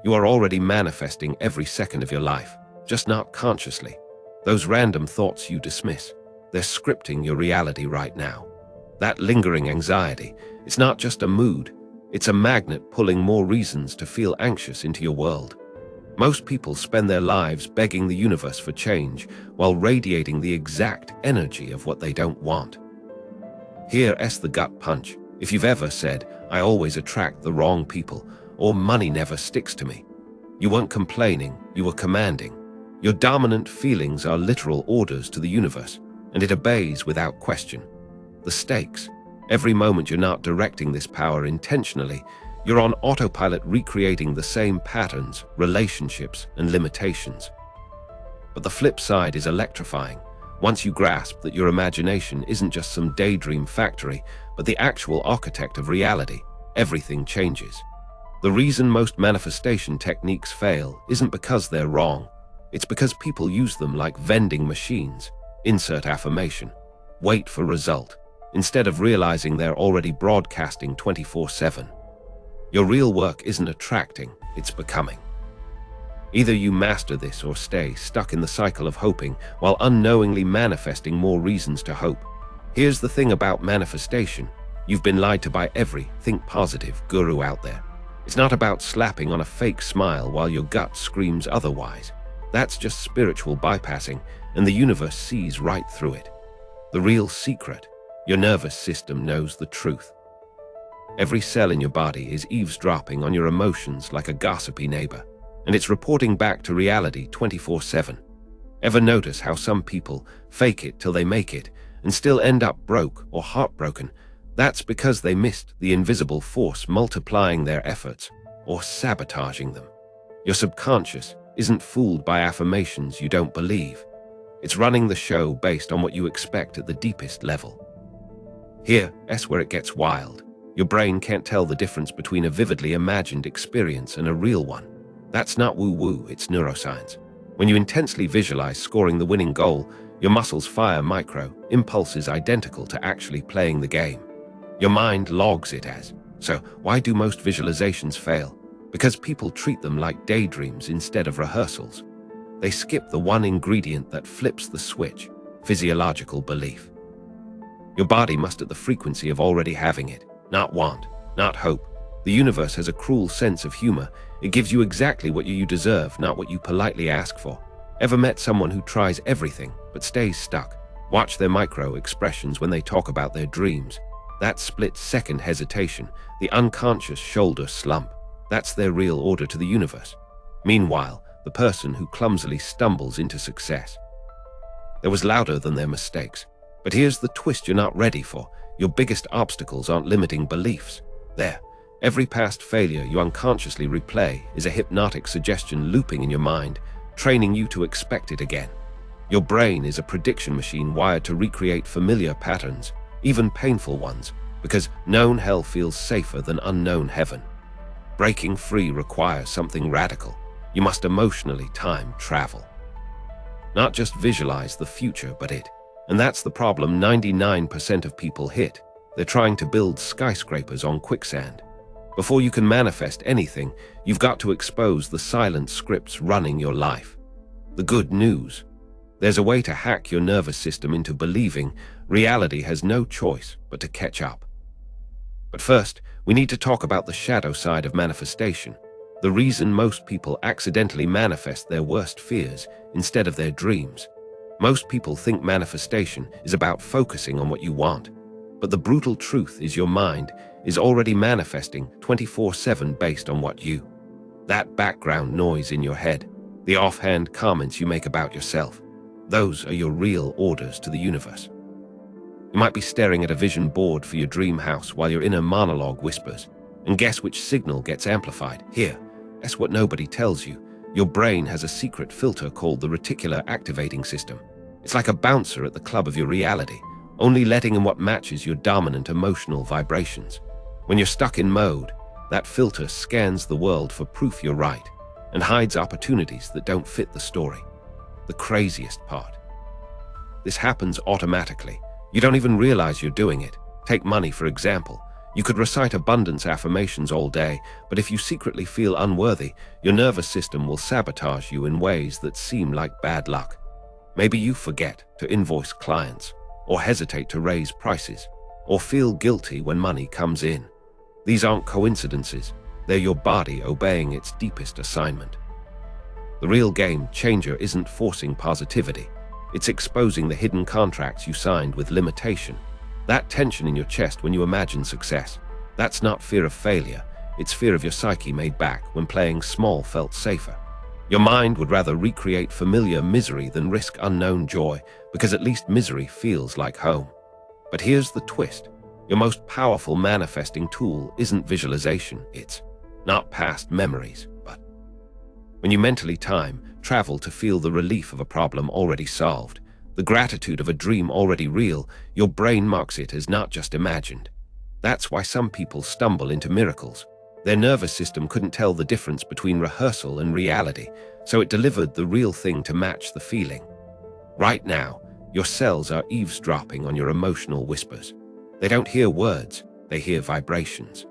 You are already manifesting every second of your life, just not consciously. Those random thoughts you dismiss, they're scripting your reality right now. That lingering anxiety, it's not just a mood, it's a magnet pulling more reasons to feel anxious into your world. Most people spend their lives begging the universe for change while radiating the exact energy of what they don't want. Here's the gut punch. If you've ever said, "I always attract the wrong people," or "money never sticks to me," you weren't complaining, you were commanding. Your dominant feelings are literal orders to the universe, and it obeys without question. The stakes. Every moment you're not directing this power intentionally, you're on autopilot recreating the same patterns, relationships, and limitations. But the flip side is electrifying. Once you grasp that your imagination isn't just some daydream factory, but the actual architect of reality, everything changes. The reason most manifestation techniques fail isn't because they're wrong. It's because people use them like vending machines. Insert affirmation. Wait for result, instead of realizing they're already broadcasting 24/7. Your real work isn't attracting, it's becoming. Either you master this or stay stuck in the cycle of hoping while unknowingly manifesting more reasons to hope. Here's the thing about manifestation. You've been lied to by every think positive guru out there. It's not about slapping on a fake smile while your gut screams otherwise. That's just spiritual bypassing, and the universe sees right through it. The real secret, your nervous system knows the truth. Every cell in your body is eavesdropping on your emotions like a gossipy neighbor, and it's reporting back to reality 24/7. Ever notice how some people fake it till they make it and still end up broke or heartbroken? That's because they missed the invisible force multiplying their efforts or sabotaging them. Your subconscious isn't fooled by affirmations you don't believe. It's running the show based on what you expect at the deepest level. Here's where it gets wild. Your brain can't tell the difference between a vividly imagined experience and a real one. That's not woo-woo, it's neuroscience. When you intensely visualize scoring the winning goal, your muscles fire micro impulses identical to actually playing the game. Your mind logs it as. So why do most visualizations fail? Because people treat them like daydreams instead of rehearsals. They skip the one ingredient that flips the switch: physiological belief. Your body must at the frequency of already having it. Not want, not hope. The universe has a cruel sense of humor. It gives you exactly what you deserve, not what you politely ask for. Ever met someone who tries everything but stays stuck? Watch their micro expressions when they talk about their dreams. That split-second hesitation, the unconscious shoulder slump, that's their real order to the universe. Meanwhile, the person who clumsily stumbles into success, that was louder than their mistakes. But here's the twist you're not ready for. Your biggest obstacles aren't limiting beliefs. Every past failure you unconsciously replay is a hypnotic suggestion looping in your mind, training you to expect it again. Your brain is a prediction machine wired to recreate familiar patterns, even painful ones, because known hell feels safer than unknown heaven. Breaking free requires something radical. You must emotionally time travel. Not just visualize the future, but it. And that's the problem 99% of people hit. They're trying to build skyscrapers on quicksand. Before you can manifest anything, you've got to expose the silent scripts running your life. The good news: there's a way to hack your nervous system into believing reality has no choice but to catch up. But first, we need to talk about the shadow side of manifestation. The reason most people accidentally manifest their worst fears instead of their dreams. Most people think manifestation is about focusing on what you want. But the brutal truth is your mind is already manifesting 24/7 based on what you. That background noise in your head, the offhand comments you make about yourself, those are your real orders to the universe. You might be staring at a vision board for your dream house while your inner monologue whispers. And guess which signal gets amplified? That's what nobody tells you. Your brain has a secret filter called the reticular activating system. It's like a bouncer at the club of your reality, only letting in what matches your dominant emotional vibrations. When you're stuck in mode, that filter scans the world for proof you're right and hides opportunities that don't fit the story. The craziest part: this happens automatically. You don't even realize you're doing it. Take money, for example. You could recite abundance affirmations all day, but if you secretly feel unworthy, your nervous system will sabotage you in ways that seem like bad luck. Maybe you forget to invoice clients, or hesitate to raise prices, or feel guilty when money comes in. These aren't coincidences. They're your body obeying its deepest assignment. The real game changer isn't forcing positivity. It's exposing the hidden contracts you signed with limitation. That tension in your chest when you imagine success, that's not fear of failure. It's fear of your psyche made back when playing small felt safer. Your mind would rather recreate familiar misery than risk unknown joy, because at least misery feels like home. But here's the twist. Your most powerful manifesting tool isn't visualization. It's not past memories, but when you mentally travel to feel the relief of a problem already solved, the gratitude of a dream already real, your brain marks it as not just imagined. That's why some people stumble into miracles. Their nervous system couldn't tell the difference between rehearsal and reality, so it delivered the real thing to match the feeling. Right now, your cells are eavesdropping on your emotional whispers. They don't hear words, they hear vibrations.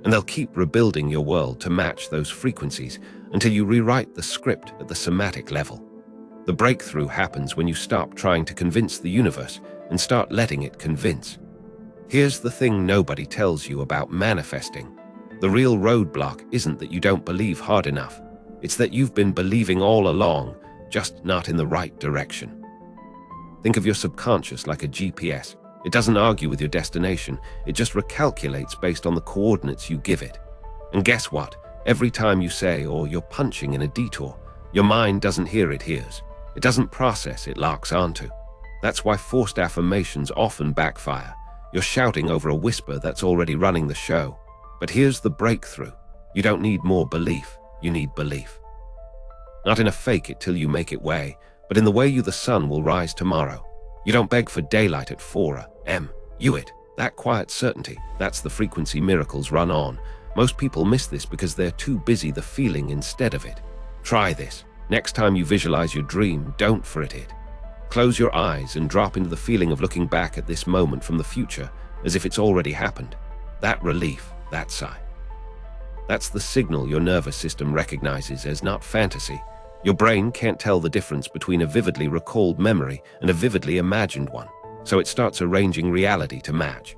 And they'll keep rebuilding your world to match those frequencies until you rewrite the script at the somatic level. The breakthrough happens when you stop trying to convince the universe and start letting it convince. Here's the thing nobody tells you about manifesting. The real roadblock isn't that you don't believe hard enough. It's that you've been believing all along, just not in the right direction. Think of your subconscious like a GPS. It doesn't argue with your destination. It just recalculates based on the coordinates you give it. And guess what? Every time you say, or you're punching in a detour, your mind doesn't hear, it hears. It doesn't process, it locks onto. That's why forced affirmations often backfire. You're shouting over a whisper that's already running the show. But here's the breakthrough. You don't need more belief, you need belief. Not in a fake it till you make it way, but in the way the sun will rise tomorrow. You don't beg for daylight at 4 a.m. You it. That quiet certainty, that's the frequency miracles run on. Most people miss this because they're too busy the feeling instead of it. Try this. Next time you visualize your dream, don't fret it. Close your eyes and drop into the feeling of looking back at this moment from the future as if it's already happened. That relief, that sigh. That's the signal your nervous system recognizes as not fantasy. Your brain can't tell the difference between a vividly recalled memory and a vividly imagined one, so it starts arranging reality to match.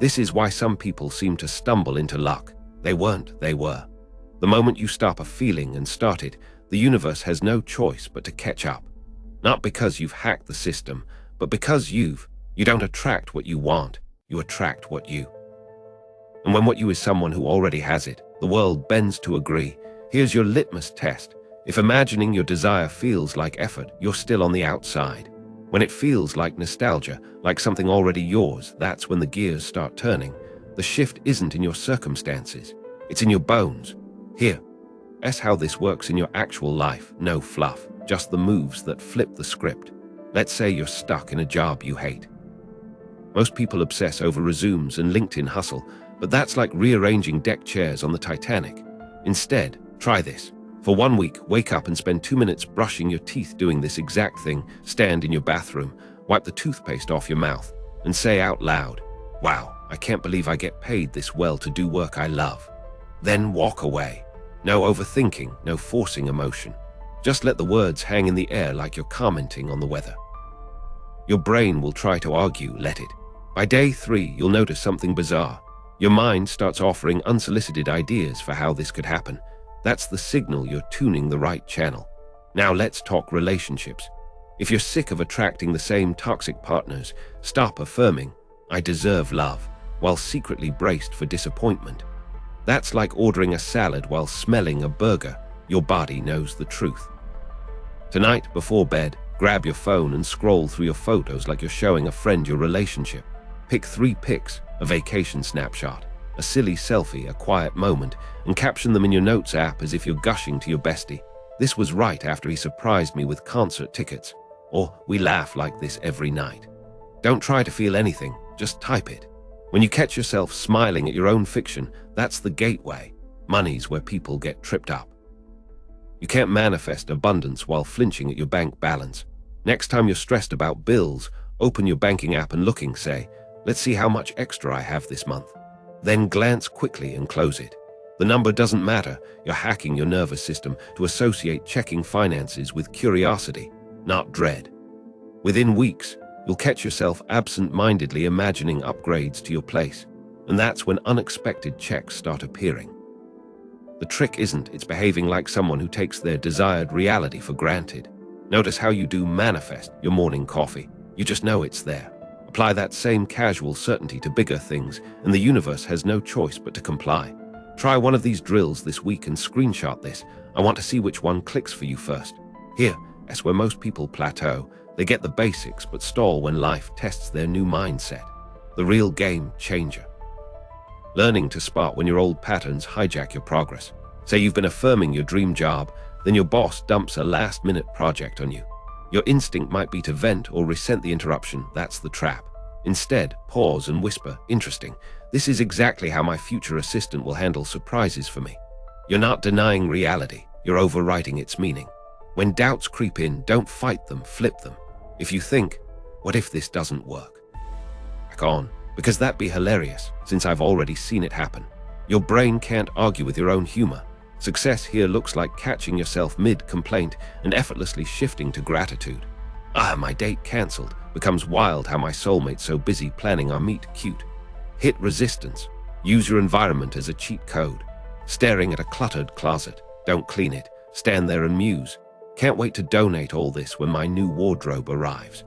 This is why some people seem to stumble into luck. They weren't, they were. The moment you stop a feeling and start it, the universe has no choice but to catch up. Not because you've hacked the system, but because you don't attract what you want, you attract what you. And when what you is someone who already has it, the world bends to agree. Here's your litmus test. If imagining your desire feels like effort, you're still on the outside. When it feels like nostalgia, like something already yours, that's when the gears start turning. The shift isn't in your circumstances, it's in your bones. Here, that's how this works in your actual life. No fluff, just the moves that flip the script. Let's say you're stuck in a job you hate. Most people obsess over resumes and LinkedIn hustle, but that's like rearranging deck chairs on the Titanic. Instead, try this. For 1 week, wake up and spend 2 minutes brushing your teeth doing this exact thing. Stand in your bathroom, wipe the toothpaste off your mouth, and say out loud, "Wow, I can't believe I get paid this well to do work I love." Then walk away. No overthinking, no forcing emotion. Just let the words hang in the air like you're commenting on the weather. Your brain will try to argue, let it. By day 3, you'll notice something bizarre. Your mind starts offering unsolicited ideas for how this could happen. That's the signal you're tuning the right channel. Now let's talk relationships. If you're sick of attracting the same toxic partners, stop affirming, "I deserve love," while secretly braced for disappointment. That's like ordering a salad while smelling a burger. Your body knows the truth. Tonight, before bed, grab your phone and scroll through your photos like you're showing a friend your relationship. Pick 3 pics, a vacation snapshot, a silly selfie, a quiet moment, and caption them in your notes app as if you're gushing to your bestie. "This was right after he surprised me with concert tickets." Or, "We laugh like this every night." Don't try to feel anything, just type it. When you catch yourself smiling at your own fiction, that's the gateway. Money's where people get tripped up. You can't manifest abundance while flinching at your bank balance. Next time you're stressed about bills, open your banking app and say, "Let's see how much extra I have this month." Then glance quickly and close it. The number doesn't matter. You're hacking your nervous system to associate checking finances with curiosity, not dread. Within weeks, you'll catch yourself absent-mindedly imagining upgrades to your place, and that's when unexpected checks start appearing. The trick isn't it's behaving like someone who takes their desired reality for granted. Notice how you do manifest your morning coffee. You just know it's there. Apply that same casual certainty to bigger things, and the universe has no choice but to comply. Try one of these drills this week and screenshot this. I want to see which one clicks for you first. Here, that's where most people plateau. They get the basics but stall when life tests their new mindset. The real game changer. Learning to spot when your old patterns hijack your progress. Say you've been affirming your dream job, then your boss dumps a last-minute project on you. Your instinct might be to vent or resent the interruption. That's the trap. Instead, pause and whisper, "Interesting. This is exactly how my future assistant will handle surprises for me." You're not denying reality. You're overwriting its meaning. When doubts creep in, don't fight them, flip them. If you think, "What if this doesn't work?" Back on, because that'd be hilarious, since I've already seen it happen. Your brain can't argue with your own humor. Success here looks like catching yourself mid-complaint and effortlessly shifting to gratitude. My date cancelled, becomes wild how my soulmate's so busy planning our meet cute. Hit resistance. Use your environment as a cheat code. Staring at a cluttered closet. Don't clean it. Stand there and muse. Can't wait to donate all this when my new wardrobe arrives.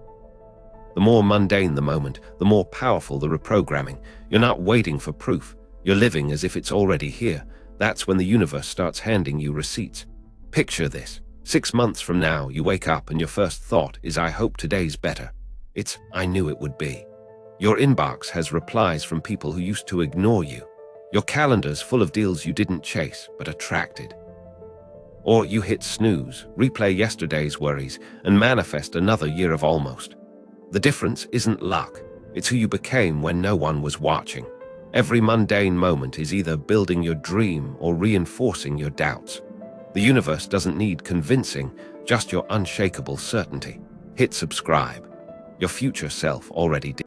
The more mundane the moment, the more powerful the reprogramming. You're not waiting for proof. You're living as if it's already here. That's when the universe starts handing you receipts. Picture this. 6 months from now, you wake up and your first thought is, "I hope today's better." It's, "I knew it would be." Your inbox has replies from people who used to ignore you. Your calendar's full of deals you didn't chase, but attracted. Or you hit snooze, replay yesterday's worries, and manifest another year of almost. The difference isn't luck. It's who you became when no one was watching. Every mundane moment is either building your dream or reinforcing your doubts. The universe doesn't need convincing, just your unshakable certainty. Hit subscribe. Your future self already did.